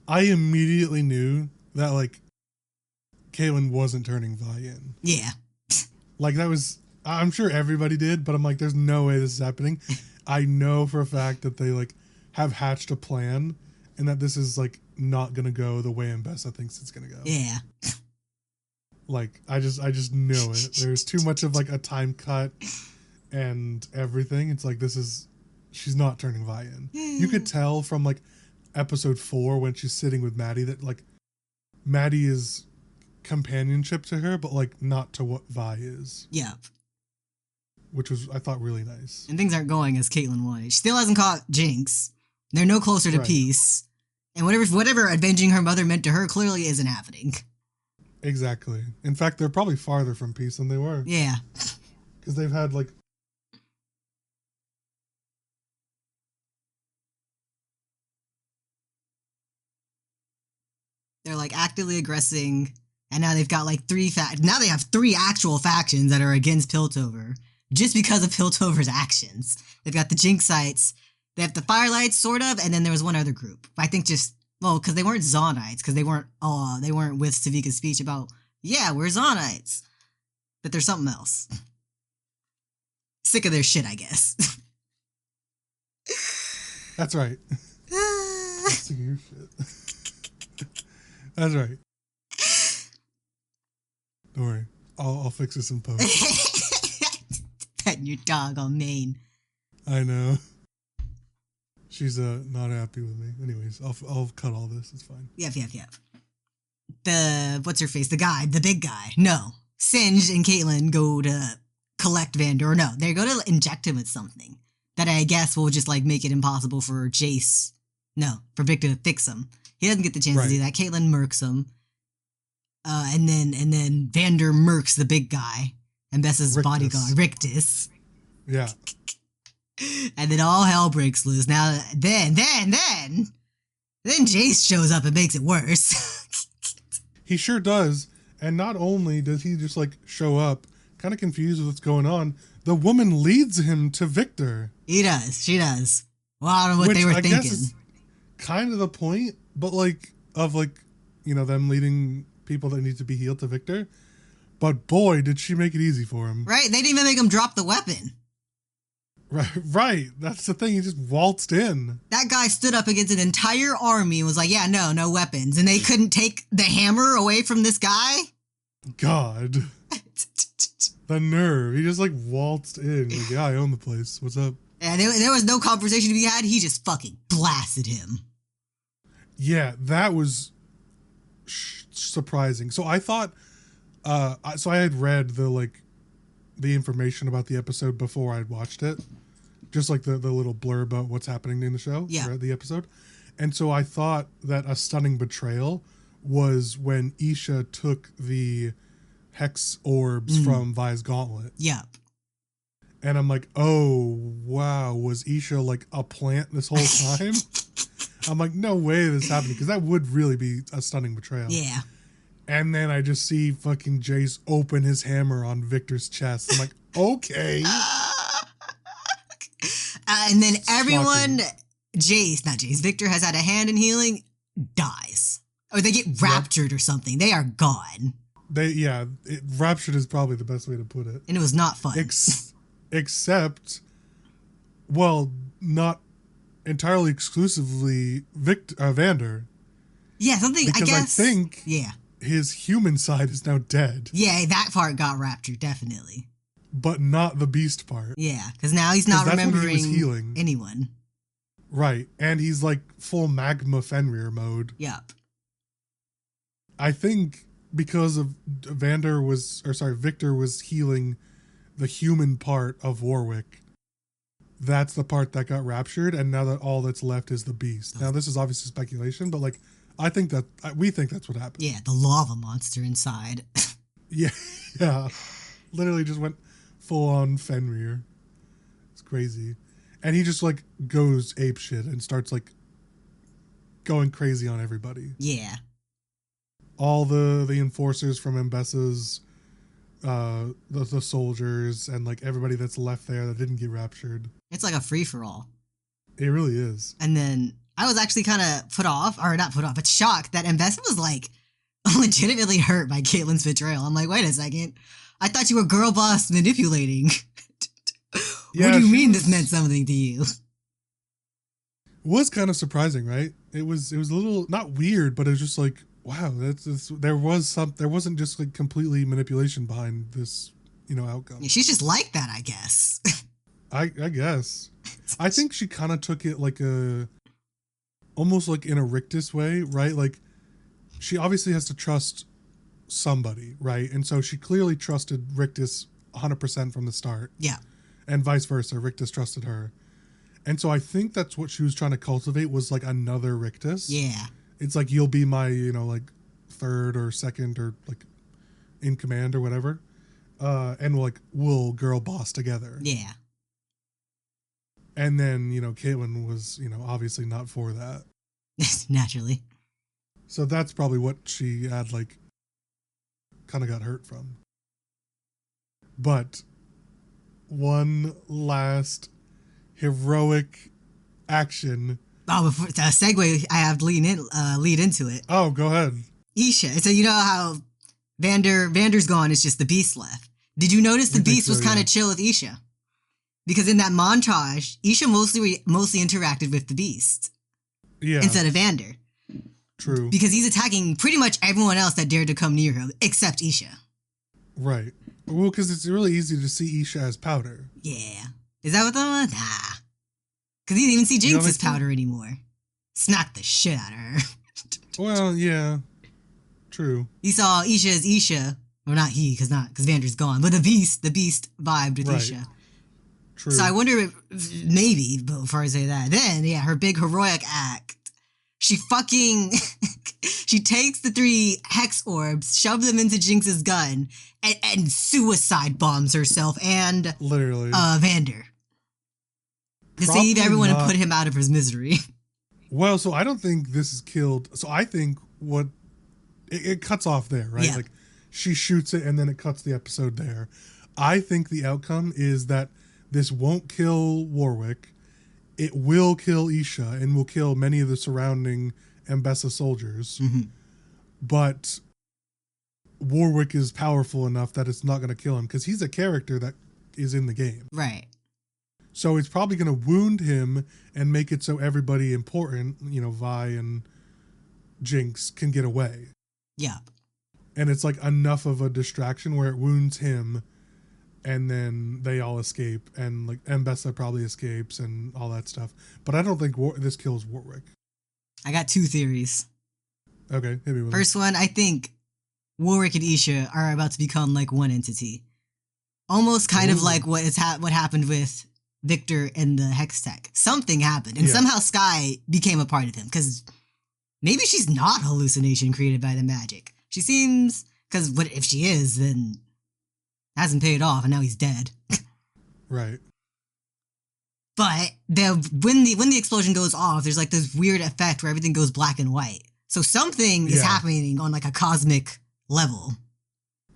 I immediately knew that, like, Caitlyn wasn't turning Vi in. Yeah. Like, that was... I'm sure everybody did, but I'm like, there's no way this is happening. I know for a fact that they, like, have hatched a plan and that this is, like, not gonna go the way Mbessa thinks it's gonna go. Yeah. Like, I just know it. There's too much of, like, a time cut and everything. It's like, she's not turning Vi in. You could tell from, like, episode 4 when she's sitting with Maddie that, like, Maddie is companionship to her, but, like, not to what Vi is. Yeah. Which was, I thought, really nice. And things aren't going as Caitlyn wanted. She still hasn't caught Jinx. They're no closer to peace. And whatever avenging her mother meant to her clearly isn't happening. Exactly. In fact, they're probably farther from peace than they were. Yeah. Because they've had, like... They're, like, actively aggressing, and now they've got, like, now they have 3 actual factions that are against Piltover, just because of Piltover's actions. They've got the Jinxites, they have the Firelights, sort of, and then there was one other group. I think because they weren't Zonites, because they weren't with Savika's speech about, yeah, we're Zonites. But there's something else. Sick of their shit, I guess. That's right. Sick of your shit. That's right. Don't worry. I'll fix this in post. Petting your dog on Maine. I know. She's not happy with me. Anyways, I'll cut all this. It's fine. Yep. What's her face? The big guy. No. Singe and Caitlyn go to collect Vander. Or no, they go to inject him with something. that I guess will just, like, make it impossible for for Victor to fix him. He doesn't get the chance to do that. Caitlin murks him. And then Vander murks the big guy. And Bessa's bodyguard, Rictus. Yeah. And then all hell breaks loose. Now, then Jace shows up and makes it worse. He sure does. And not only does he just, like, show up, kind of confused with what's going on, the woman leads him to Victor. He does. She does. Well, I don't know what they were thinking. Guess is kind of the point, but, like, of, like, you know, them leading people that need to be healed to Victor. But boy, did she make it easy for him. Right? They didn't even make him drop the weapon. Right. That's the thing. He just waltzed in. That guy stood up against an entire army and was like, yeah, no weapons. And they couldn't take the hammer away from this guy? God. The nerve. He just, like, waltzed in. Like, yeah, I own the place. What's up? And there was no conversation to be had. He just fucking blasted him. Yeah, that was surprising. So I thought... so I had read the information about the episode before I'd watched it, just like the little blurb about what's happening in the show, or the episode. And so I thought that a stunning betrayal was when Isha took the hex orbs from Vi's gauntlet. Yep. And I'm like, oh, wow, was Isha like a plant this whole time? I'm like, no way this is happening, because that would really be a stunning betrayal. Yeah. And then I just see fucking Jace open his hammer on Victor's chest. I'm like, okay. And then everyone, Victor has had a hand in healing, dies. Or they get raptured or something. They are gone. Raptured is probably the best way to put it. And it was not fun. Except, well, not entirely exclusively Vander. Yeah, something, because I guess. I think... Yeah. His human side is now dead. Yeah, that part got raptured, definitely. But not the beast part. Yeah, because now he's not remembering healing. anyone. Right, and he's like full magma Fenrir mode. Yep. I think because of Victor was healing the human part of Warwick. That's the part that got raptured, and now that all that's left is the beast. Now this is obviously speculation, but like, we think that's what happened. Yeah, the lava monster inside. yeah. Literally just went full on Fenrir. It's crazy. And he just like goes apeshit and starts like going crazy on everybody. Yeah. All the enforcers from Mbessa's, the soldiers, and like everybody that's left there that didn't get raptured. It's like a free-for-all. It really is. And then I was actually kind of but shocked that Mbessa was like legitimately hurt by Caitlin's betrayal. I'm like, wait a second. I thought you were girl boss manipulating. What do you mean this meant something to you? It was kind of surprising, right? It was a little, not weird, but it was just like, wow, there wasn't just like completely manipulation behind this, outcome. Yeah, she's just like that, I guess. I guess. I think she kind of took it like almost like in a Rictus way, right? Like, she obviously has to trust somebody, right? And so she clearly trusted Rictus 100% from the start. Yeah. And vice versa, Rictus trusted her. And so I think that's what she was trying to cultivate, was like another Rictus. Yeah. It's like, you'll be my, like third or second or like in command or whatever. And like, we'll girl boss together. Yeah. And then, Caitlin was, obviously not for that. Naturally. So that's probably what she had, like, kind of got hurt from. But one last heroic action. Oh, before the segue, I have to lead into it. Oh, go ahead. Isha. So you know how Vander's gone, it's just the beast left. Did you notice the beast was kind of chill with Isha? Because in that montage, Isha mostly interacted with the beast. Yeah. Instead of Vander. True. Because he's attacking pretty much everyone else that dared to come near him, except Isha. Right. Well, because it's really easy to see Isha as powder. Yeah. Is that what that was? Nah. Because he didn't even see Jinx as powder anymore. Smacked the shit out of her. Well, yeah. True. He saw Isha as Isha. Well, not he, because Vander's gone. But the beast vibed with Isha. True. So I wonder if maybe, but before I say that, then, yeah, her big heroic act. She fucking, she takes the 3 hex orbs, shoves them into Jinx's gun, and suicide bombs herself and literally Vander. To Probably save everyone not. and put him out of his misery. Well, so I don't think this is killed. So I think what it cuts off there, right? Yeah. Like she shoots it and then it cuts the episode there. I think the outcome is that this won't kill Warwick. It will kill Isha and will kill many of the surrounding Mbessa soldiers. Mm-hmm. But Warwick is powerful enough that it's not going to kill him because he's a character that is in the game. Right. So it's probably going to wound him and make it so everybody important, Vi and Jinx can get away. Yeah. And it's like enough of a distraction where it wounds him and then they all escape and like Mbessa probably escapes and all that stuff. But I don't think this kills Warwick. I got 2 theories. Okay, hit me with First one, I think Warwick and Isha are about to become like one entity. Almost kind of like what happened with Victor and the Hex Tech. Something happened, and somehow Sky became a part of him, because maybe she's not hallucination created by the magic. She seems, because what if she is, then hasn't paid off, and now he's dead. Right. But when the explosion goes off, there's like this weird effect where everything goes black and white. So something is happening on like a cosmic level.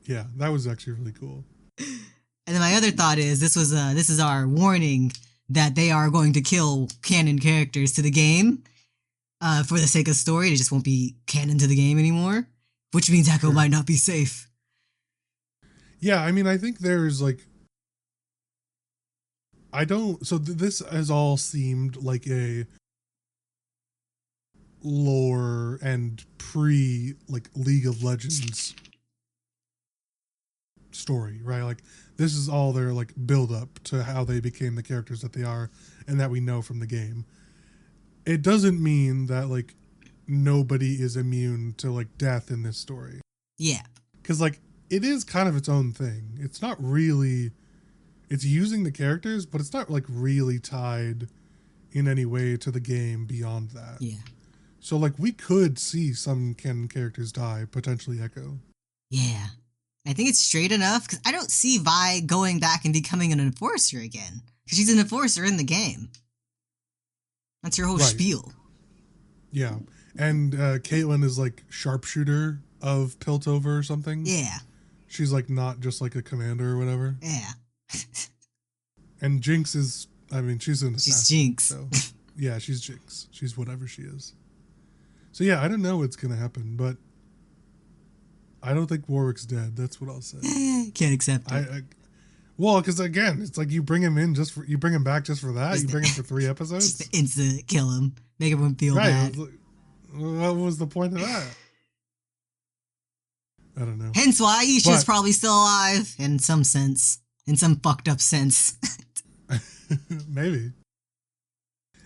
Yeah, that was actually really cool. And then my other thought is this is our warning that they are going to kill canon characters to the game for the sake of story. They just won't be canon to the game anymore, which means Echo might not be safe. Yeah, I mean, I think there's like, this has all seemed like a lore and like League of Legends story, right? Like this is all their like build up to how they became the characters that they are and that we know from the game. It doesn't mean that like nobody is immune to like death in this story. Yeah. Because like it is kind of its own thing. It's not really, it's using the characters, but it's not like really tied in any way to the game beyond that. Yeah. So like we could see some canon characters die, potentially Echo. Yeah. I think it's straight enough because I don't see Vi going back and becoming an enforcer again, because she's an enforcer in the game. That's her whole spiel. Yeah. And Caitlyn is like sharpshooter of Piltover or something. Yeah. She's like not just like a commander or whatever. Yeah. And Jinx is, I mean, she's an assassin. She's Jinx. So, yeah, she's Jinx. She's whatever she is. So yeah, I don't know what's going to happen, but I don't think Warwick's dead. That's what I'll say. Can't accept it. Well, because again, it's like you bring him in you bring him back just for that. You bring him for 3 episodes. Just instant kill him, make everyone feel bad. What was the point of that? I don't know. Hence why Isha's probably still alive in some sense, in some fucked up sense. Maybe.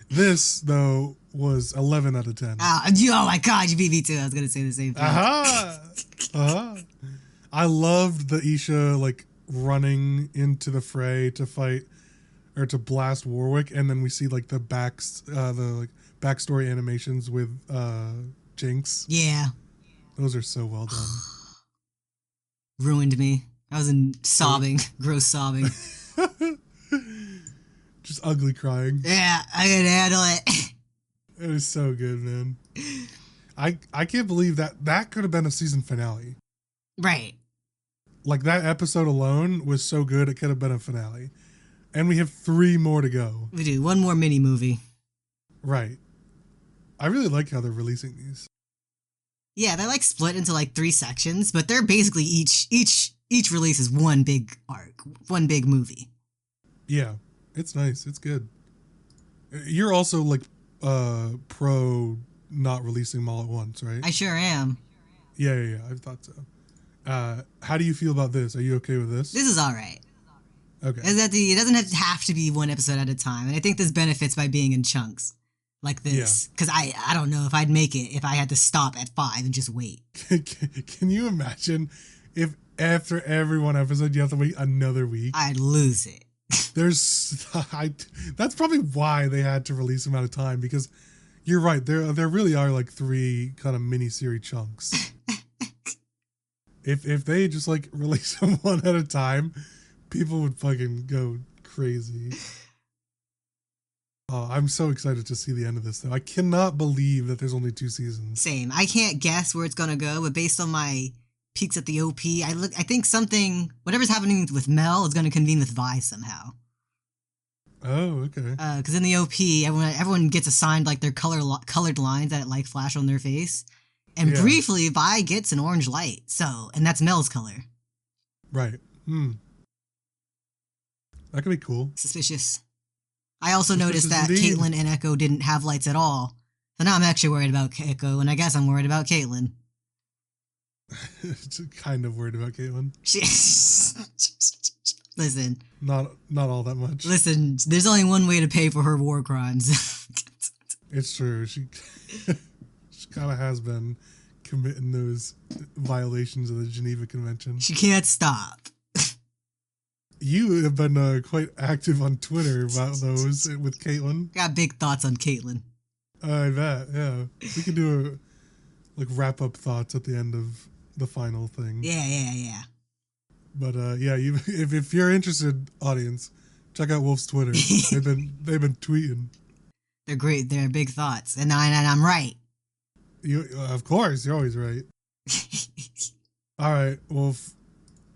This though was 11 out of 10. Oh my god, you beat me too. I was gonna say the same thing. I loved the Isha like running into the fray to fight or to blast Warwick, and then we see like the backstory animations with Jinx. Yeah, those are so well done. Ruined me. I was sobbing, gross sobbing. Just ugly crying. Yeah, I can handle it. It was so good, man. I can't believe that could have been a season finale. Right. Like that episode alone was so good it could have been a finale. And we have 3 more to go. We do. 1 more mini movie. Right. I really like how they're releasing these. Yeah, they're like split into like 3 sections, but they're basically each release is one big arc, one big movie. Yeah. It's nice. It's good. You're also like pro not releasing them all at once, right? I sure am. Yeah. I thought so. How do you feel about this? Are you okay with this? This is all right. Okay. It doesn't have to be 1 episode at a time, and I think this benefits by being in chunks like this. Because I don't know if I'd make it if I had to stop at 5 and just wait. Can you imagine if after every 1 episode you have to wait another week? I'd lose it. There's, that's probably why they had to release them out of time, because you're right. There really are like 3 kind of mini-series chunks. If they just like release them one at a time, people would fucking go crazy. Oh, I'm so excited to see the end of this, though. I cannot believe that there's only 2 seasons. Same. I can't guess where it's gonna go, but based on my peeks at the OP, I think whatever's happening with Mel is gonna convene with Vi somehow. Oh, okay. Because in the OP, everyone gets assigned like their colored lines that like flash on their face, and briefly Vi gets an orange light. And that's Mel's color. Right. That could be cool. Suspicious. I also noticed that Caitlyn and Echo didn't have lights at all. So now I'm actually worried about Echo, and I guess I'm worried about Caitlyn. Kind of worried about Caitlyn. Listen. Not all that much. Listen, there's only one way to pay for her war crimes. It's true. She kind of has been committing those violations of the Geneva Convention. She can't stop. You have been quite active on Twitter about those with Caitlyn. Got big thoughts on Caitlyn. I bet, yeah. We could do wrap-up thoughts at the end of the final thing. Yeah. But if you're interested, audience, check out Wolf's Twitter. They've been tweeting. They're great. They're big thoughts, and I'm right. You, of course, you're always right. All right, Wolf.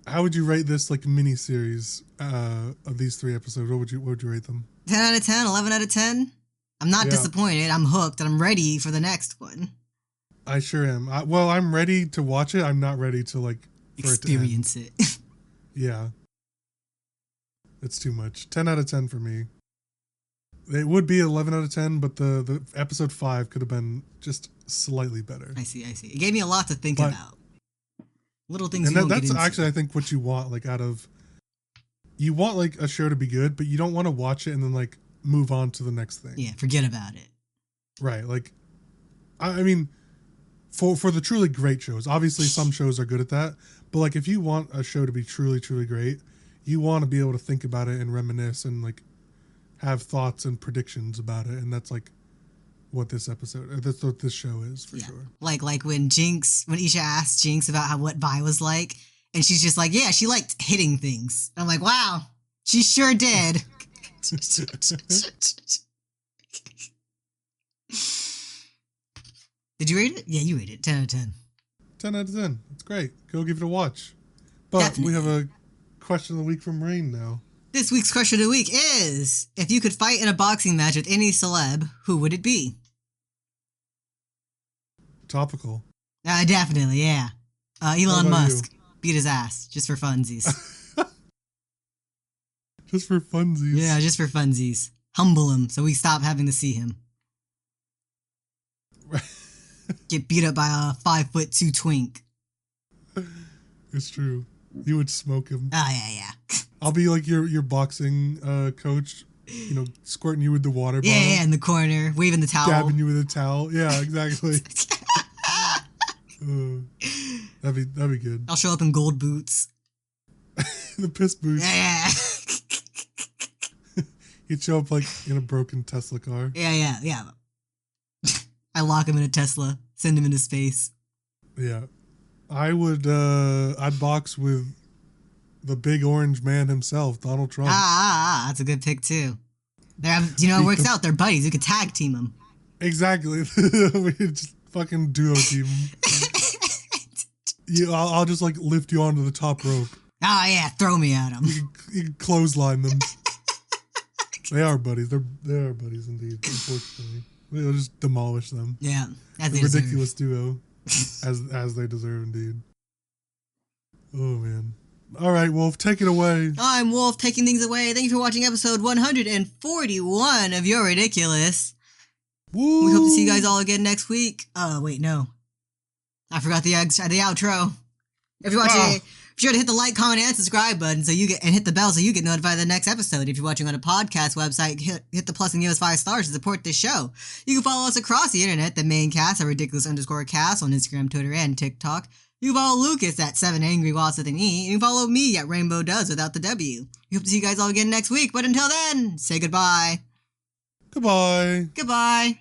How would you rate this mini series of these 3 episodes? What would you rate them? 10 out of 10, 11 out of 10. I'm not disappointed. I'm hooked, and I'm ready for the next one. I sure am. I'm ready to watch it. I'm not ready to experience it. Yeah, it's too much. 10 out of 10 for me. It would be 11 out of 10, but the episode 5 could have been just slightly better. I see. It gave me a lot to think about. Little things, and that's actually, I think, what you want. You want a show to be good, but you don't want to watch it and then move on to the next thing. Yeah, forget about it. Right. I mean, for the truly great shows, obviously some shows are good at that. But if you want a show to be truly, truly great, you want to be able to think about it and reminisce and have thoughts and predictions about it, and that's what this what this show is for sure. Like when Isha asked Jinx about what Vi was like, and she's just like, yeah, she liked hitting things. And I'm like, wow, she sure did. Did you rate it? Yeah, you rated it. 10 out of 10. 10 out of 10. It's great. Go give it a watch. But Definitely. We have a question of the week from Rain now. This week's question of the week is, if you could fight in a boxing match with any celeb, who would it be? Topical. Definitely, yeah. Elon Musk. Beat his ass, just for funsies. Just for funsies? Yeah, just for funsies. Humble him so we stop having to see him. Get beat up by a 5'2" twink. It's true. You would smoke him. Oh, yeah. I'll be your boxing coach, squirting you with the water bottle. Yeah, in the corner, waving the towel. Dabbing you with a towel. Yeah, exactly. That'd be good. I'll show up in gold boots. The piss boots. Yeah. You'd show up in a broken Tesla car. Yeah. I lock him in a Tesla, send him into space. Yeah. I would, I'd box with the big orange man himself, Donald Trump. That's a good pick too. It works out. They're buddies. You could tag team them. Exactly. We could just fucking duo team them. I'll just lift you onto the top rope. Oh yeah, throw me at them. You can clothesline them. They are buddies. They are buddies indeed. Unfortunately, we'll just demolish them. Yeah, as a ridiculous duo, as they deserve indeed. Oh man. All right, Wolf, take it away. I'm Wolf, taking things away. Thank you for watching episode 141 of You're Ridiculous. Woo! We hope to see you guys all again next week. Wait, no. I forgot the outro. If you're watching, be sure to hit the like, comment, and subscribe button and hit the bell so you get notified of the next episode. If you're watching on a podcast website, hit the plus and give us 5 stars to support this show. You can follow us across the internet, the main cast at ridiculous_cast on Instagram, Twitter, and TikTok. You can follow Lucas at 7 Angry Wasps with an E, and you can follow me at Rainbow Does without the W. We hope to see you guys all again next week, but until then, say goodbye. Goodbye. Goodbye.